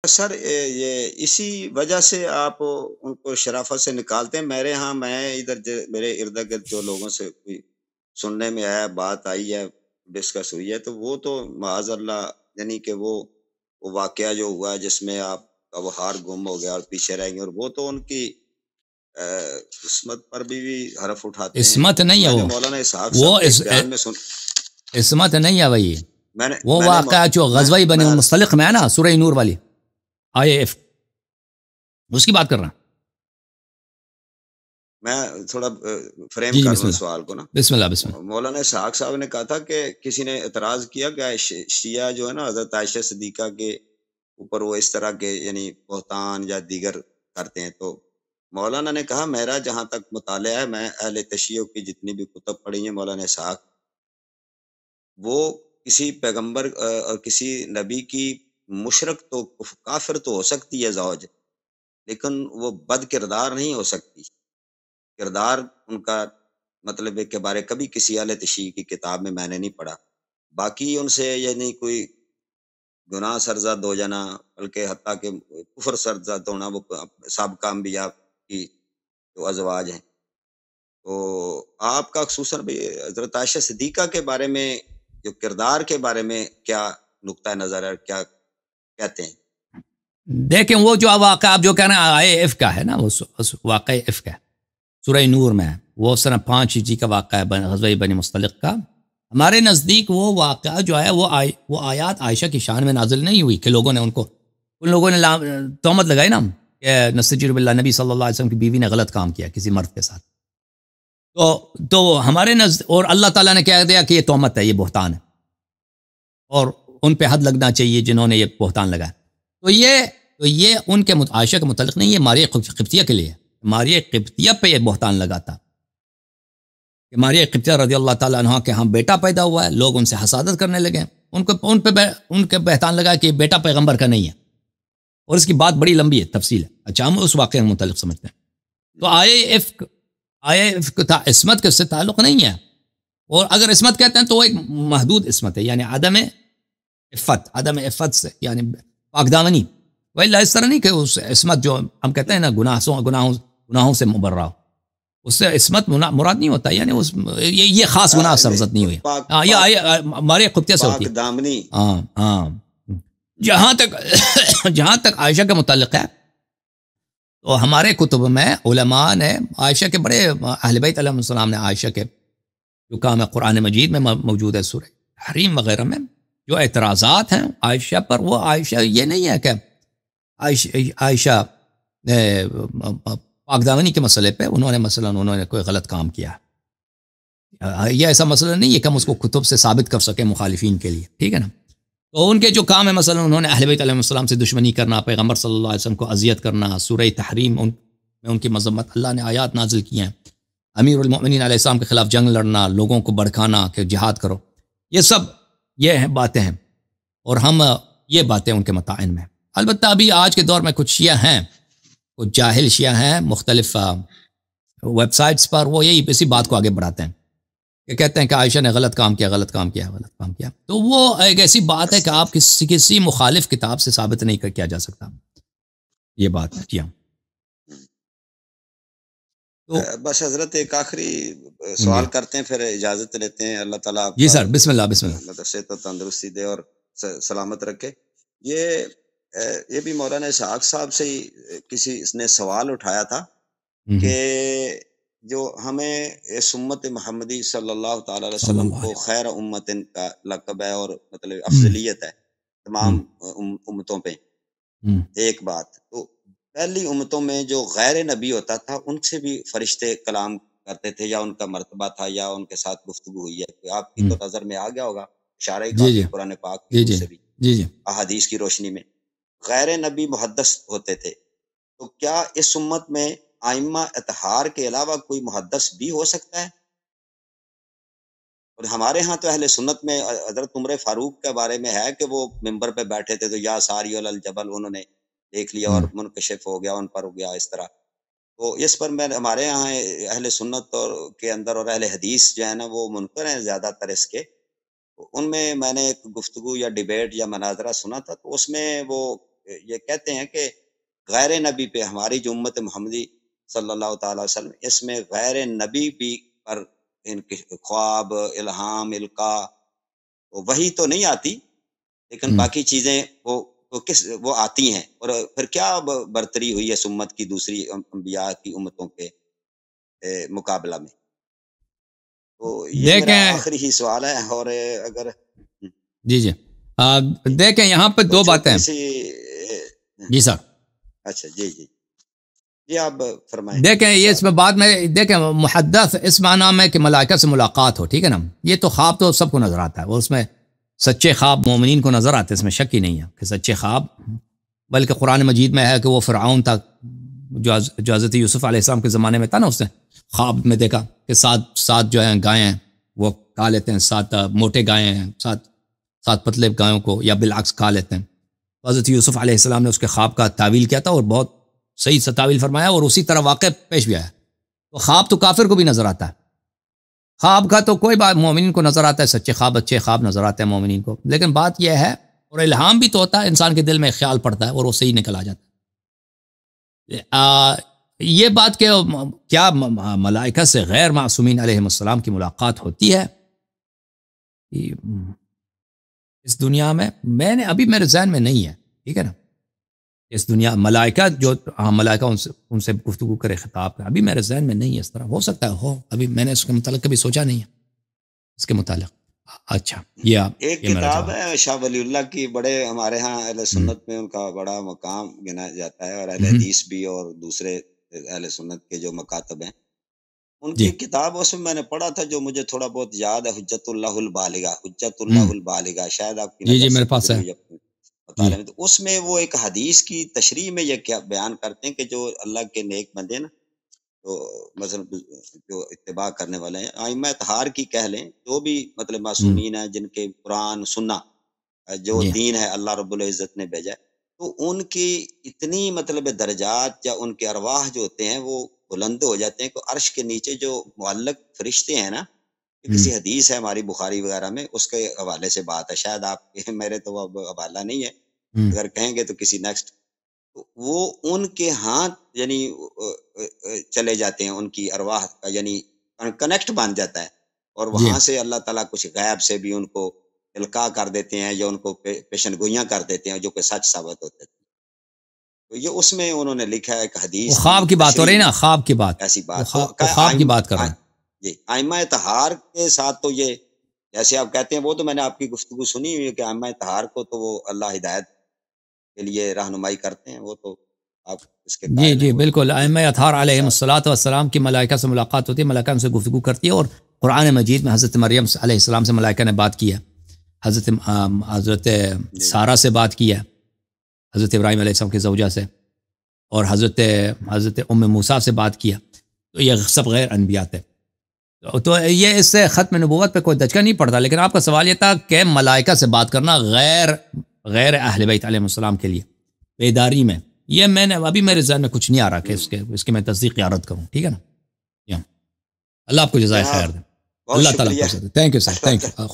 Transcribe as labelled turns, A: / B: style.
A: سر یہ اسی وجہ سے آپ ان کو شرافت سے نکالتے ہیں. میرے ہاں میں ادھر میرے ارد گرد جو لوگوں سے کوئی سننے میں آیا، بات آئی ہے، ڈسکس ہوئی ہے، تو وہ تو معاذ اللہ، یعنی کہ وہ واقعہ جو ہوا جس میں آپ کا وہ ہار گم ہو گیا اور پیچھے رہ گئے، اور وہ تو ان کی قسمت پر بھی حرف اٹھاتے ہیں.
B: عصمت نہیں ہے
A: میں نے
B: وہ
A: مولانا اسحاق
B: وہ
A: صاحب کے ایک بیان میں سن
B: عصمت نہیں ہے بھائی.
A: میں نے
B: وہ
A: میں نے
B: واقعہ جو غزوہ بنی
A: میں
B: المصطلق میں ہے نا، سورہ نور والی IAF، اس کی بات کر رہا ہوں.
A: میں تھوڑا فریم
B: جی
A: کر
B: بسم
A: لوں
B: اللہ
A: سوال کو نا.
B: بسم اللہ بسم اللہ.
A: مولانا اسحاق صاحب نے کہا تھا کہ کسی نے اعتراض کیا کہ شیعہ جو ہے نا حضرت عائشہ صدیقہ کے اوپر وہ اس طرح کے یعنی بہتان یا دیگر کرتے ہیں، تو مولانا نے کہا میرا جہاں تک مطالعہ ہے، میں اہل تشیع کی جتنی بھی کتب پڑھی ہیں مولانا اسحاق، وہ کسی پیغمبر اور کسی نبی کی مشرک تو کافر تو ہو سکتی ہے زوج، لیکن وہ بد کردار نہیں ہو سکتی. کردار ان کا مطلب ہے کہ بارے کبھی کسی اہل تشیع کی کتاب میں نے نہیں پڑھا. باقی ان سے یعنی کوئی گناہ سرزد ہو جانا، بلکہ حتیٰ کہ کفر سرزد ہونا، وہ سابقہ انبیاء کی جو ازواج ہیں. تو آپ کا خصوصاً حضرت عائشہ صدیقہ کے بارے میں جو کردار کے بارے میں کیا نقطہ نظر ہے، کیا کہتے ہیں؟
B: دیکھیں وہ جو واقعہ آپ جو کہنا IAF کا ہے نا، وہ واقع اف کا ہے، سورہ نور میں ہے. وہ سنہ 5 ہجری کا واقعہ ہے غزوہ بنی مصطلق کا. ہمارے نزدیک وہ واقعہ جو ہے وہ آیات عائشہ کی شان میں نازل نہیں ہوئی کہ ان لوگوں نے تہمت لگائی نا کہ نستجیر باللہ، نبی صلی اللہ علیہ وسلم کی بیوی نے غلط کام کیا کسی مرد کے ساتھ. تو ہمارے نزد اور اللہ تعالیٰ نے کہہ دیا کہ یہ تہمت ہے، یہ بہتان ہے، اور ان پہ حد لگنا چاہیے جنہوں نے یہ بہتان لگایا. تو یہ ان کے عائشہ کے متعلق نہیں، یہ ماریہ قبطیہ کے لیے، ماریہ قبطیہ پہ یہ بہتان لگاتا کہ ماریہ قبطیہ رضی اللہ تعالیٰ عنہ کے ہاں بیٹا پیدا ہوا ہے، لوگ ان سے حسادت کرنے لگے، ان کے بہتان لگا کہ بیٹا پیغمبر کا نہیں ہے. اور اس کی بات بڑی لمبی ہے، تفصیل ہے. اچھا ہم اس واقعے کے متعلق سمجھتے ہیں. تو IAF کا عصمت کے سے تعلق نہیں ہے، اور اگر عصمت کہتے ہیں تو وہ ایک محدود عصمت ہے، یعنی عدم عفت سے، یعنی پاکدامنی. وہی اس طرح نہیں کہ اس عصمت جو ہم کہتے ہیں نا گناہوں سے مبرہ ہو، اس سے عصمت مراد نہیں ہوتا، یعنی یہ خاص گناہ سرزد نہیں ہوئی. ہاں یہ ہمارے قبطیہ سے ہوتی ہے. ہاں جہاں تک عائشہ کے متعلق ہے، تو ہمارے کتب میں علماء نے عائشہ کے بڑے اہل بیت علیہ السلام نے عائشہ کے جو کام ہے قرآن مجید میں موجود ہے، سورہ حریم وغیرہ میں جو اعتراضات ہیں عائشہ پر، وہ عائشہ یہ نہیں ہے کہ عائشہ پاکدامنی کے مسئلے پہ انہوں نے کوئی غلط کام کیا. یہ ایسا مسئلہ نہیں ہے کہ ہم اس کو کتب سے ثابت کر سکیں مخالفین کے لیے، ٹھیک ہے نا. تو ان کے جو کام ہے، مثلا انہوں نے اہل بیت علیہ السلام سے دشمنی کرنا، پیغمبر صلی اللہ علیہ وسلم کو اذیت کرنا، سورہ تحریم میں ان کی مذمت، اللہ نے آیات نازل کی ہیں، امیر المؤمنین علیہ السلام کے خلاف جنگ لڑنا، لوگوں کو بھڑکانا کہ جہاد کرو، یہ باتیں ہیں، اور ہم یہ باتیں ان کے متعین میں. البتہ ابھی آج کے دور میں کچھ شیعہ ہیں، کچھ جاہل شیعہ ہیں مختلف ویب سائٹس پر، وہ یہی اسی بات کو آگے بڑھاتے ہیں کہ کہتے ہیں کہ عائشہ نے غلط کام کیا. تو وہ ایک ایسی بات ہے کہ آپ کسی مخالف کتاب سے ثابت نہیں کیا جا سکتا، یہ بات ہے. جی ہاں.
A: بس حضرت ایک آخری سوال کرتے ہیں، پھر اجازت لیتے ہیں. اللہ تعالیٰ
B: جی سر، بسم اللہ بسم اللہ.
A: مدرسے تو تندرستی دے اور سلامت رکھے. یہ بھی مولانا اسحاق صاحب سے ہی کسی اس نے سوال اٹھایا تھا کہ جو ہمیں اس امت محمدی صلی اللہ تعالی علیہ وسلم کو خیر امت کا لقب ہے اور مطلب افضلیت ہے تمام امتوں پہ. ایک بات تو پہلی امتوں میں جو غیر نبی ہوتا تھا ان سے بھی فرشتے کلام کرتے تھے، یا ان کا مرتبہ تھا، یا ان کے ساتھ گفتگو ہوئی ہے. آپ کی تو نظر میں آ گیا ہوگا، اشارہ کافی قرآن پاک کی سے بھی احادیث کی روشنی میں غیر نبی محدث ہوتے تھے. تو کیا اس امت میں ائمہ اطہار کے علاوہ کوئی محدث بھی ہو سکتا ہے؟ اور ہمارے ہاں تو اہل سنت میں حضرت عمر فاروق کے بارے میں ہے کہ وہ ممبر پہ بیٹھے تھے تو یا ساری الجبل انہوں نے دیکھ لیا اور منکشف ہو گیا، ان پر ہو گیا اس طرح. تو اس پر میں ہمارے یہاں اہل سنت کے اندر اور اہل حدیث جو ہے نا وہ منکر ہیں زیادہ تر اس کے. ان میں نے ایک گفتگو یا ڈیبیٹ یا مناظرہ سنا تھا، تو اس میں وہ یہ کہتے ہیں کہ غیر نبی پہ ہماری جو امت محمدی صلی اللہ تعالی وسلم، اس میں غیر نبی بھی پر ان کے خواب، الہام، القاء، وہی تو نہیں آتی، لیکن باقی چیزیں وہ آتی ہیں. اور پھر کیا برتری ہوئی ہے اس امت کی دوسری انبیاء کی امتوں کے مقابلہ میں. تو یہ میرا آخری ہی سوال ہے. اور اگر
B: جی دیکھیں یہاں پہ دو باتیں. جی سر.
A: اچھا جی آپ فرمائیں.
B: دیکھیں یہ اس میں بعد میں دیکھیں محدث اس معنی میں کہ ملائکہ سے ملاقات ہو، ٹھیک ہے نا. یہ تو خواب تو سب کو نظر آتا ہے، اور اس میں سچے خواب مومنین کو نظر آتے ہیں، اس میں شک ہی نہیں ہے کہ سچے خواب. بلکہ قرآن مجید میں ہے کہ وہ فرعون تھا جو حضرت یوسف علیہ السلام کے زمانے میں تھا نا، اس نے خواب میں دیکھا کہ سات جو ہیں گائیں ہیں وہ کھا لیتے ہیں، 7 موٹے گائیں ہیں، 7 پتلے گایوں کو یا بالعکس کھا لیتے ہیں. حضرت یوسف علیہ السلام نے اس کے خواب کا تعویل کیا تھا اور بہت صحیح سے تعویل فرمایا، اور اسی طرح واقع پیش بھی آیا. تو خواب تو کافر کو بھی نظر آتا ہے، خواب کا تو کوئی بات مومنین کو نظر آتا ہے، سچے خواب اچھے خواب نظر آتے ہیں مومنین کو. لیکن بات یہ ہے، اور الہام بھی تو ہوتا ہے، انسان کے دل میں خیال پڑتا ہے اور وہ صحیح نکل آ جاتا ہے. یہ بات کہ کیا ملائکہ سے غیر معصومین علیہ السلام کی ملاقات ہوتی ہے اس دنیا میں نے ابھی میرے ذہن میں نہیں ہے، ٹھیک ہے نا. اس دنیا ملائکہ جو ملائکہ ان سے گفتگو کرے، خطاب کرے، ابھی میرے ذہن میں نہیں ہے. اس طرح ہو سکتا ہے ہو، ابھی میں نے اس کے متعلق کبھی سوچا نہیں ہے اس کے متعلق. اچھا
A: ایک کتاب ہے شاہ ولی اللہ کی، بڑے ہمارے ہاں اہل سنت میں ان کا بڑا مقام گنا جاتا ہے، اور اہل حدیث بھی اور دوسرے اہل سنت کے جو مکاتب ہیں ان کی کتاب، اس میں نے پڑھا تھا جو مجھے تھوڑا بہت یاد ہے، حجت اللہ البالغہ، شاید آپ کی
B: میرے پاس ہے
A: مطالعے میں. تو اس میں وہ ایک حدیث کی تشریح میں یہ کیا بیان کرتے ہیں کہ جو اللہ کے نیک بندے نا، تو مثلا جو اتباع کرنے والے ہیں، ائمہ اطہار کی کہہ لیں، جو بھی مطلب معصومین ہیں جن کے قرآن سننا جو دین ہے اللہ رب العزت نے بھیجا ہے، تو ان کی اتنی مطلب درجات یا ان کے ارواح جو ہوتے ہیں وہ بلند ہو جاتے ہیں کہ عرش کے نیچے جو معلق فرشتے ہیں نا، کسی حدیث ہے ہماری بخاری وغیرہ میں، اس کے حوالے سے بات ہے، شاید آپ میرے تو اب حوالہ نہیں ہے، اگر کہیں گے تو کسی نیکسٹ. وہ ان کے ہاتھ یعنی چلے جاتے ہیں، ان کی ارواح کا یعنی کنیکٹ بن جاتا ہے، اور وہاں سے اللہ تعالیٰ کچھ غیب سے بھی ان کو القاء کر دیتے ہیں یا ان کو پیشن گوئیاں کر دیتے ہیں جو کہ سچ ثابت ہوتے ہیں. تو یہ اس میں انہوں نے لکھا ہے ایک حدیث،
B: خواب کی بات ہو رہی نا، خواب کی بات،
A: ایسی بات
B: خواب کی بات کر رہے ہیں.
A: جی ائمہ اطہار کے ساتھ تو یہ جیسے آپ کہتے ہیں، وہ تو میں نے آپ کی گفتگو سنی ہوئی ہے کہ ائمہ اطہار کو تو وہ اللہ ہدایت کے لیے رہنمائی کرتے ہیں، وہ تو آپ اس کے
B: جی بالکل. ائمہ اطہار علیہ السلام کی ملائکہ سے ملاقات ہوتی ہے، ملائکہ ان سے گفتگو کرتی ہے، اور قرآن مجید میں حضرت مریم علیہ السلام سے ملائکہ نے بات کی ہے، حضرت سارہ سے بات کی ہے، حضرت ابراہیم علیہ السلام کی زوجہ سے، اور حضرت ام موسیٰ سے بات کیا. تو یہ سب غیر انبیاء تھے. تو یہ اس سے ختم نبوت پہ کوئی دھچکا نہیں پڑتا. لیکن آپ کا سوال یہ تھا کہ ملائکہ سے بات کرنا غیر اہل بیت علیہ السلام کے لیے بیداری میں، یہ میں نے ابھی میرے ذہن میں کچھ نہیں آ رہا کہ اس کے میں تصدیق یا رد کروں. ٹھیک ہے نا. اللہ آپ کو جزائے خیر دے. اللہ تعالیٰ. Thank you sir, thank you.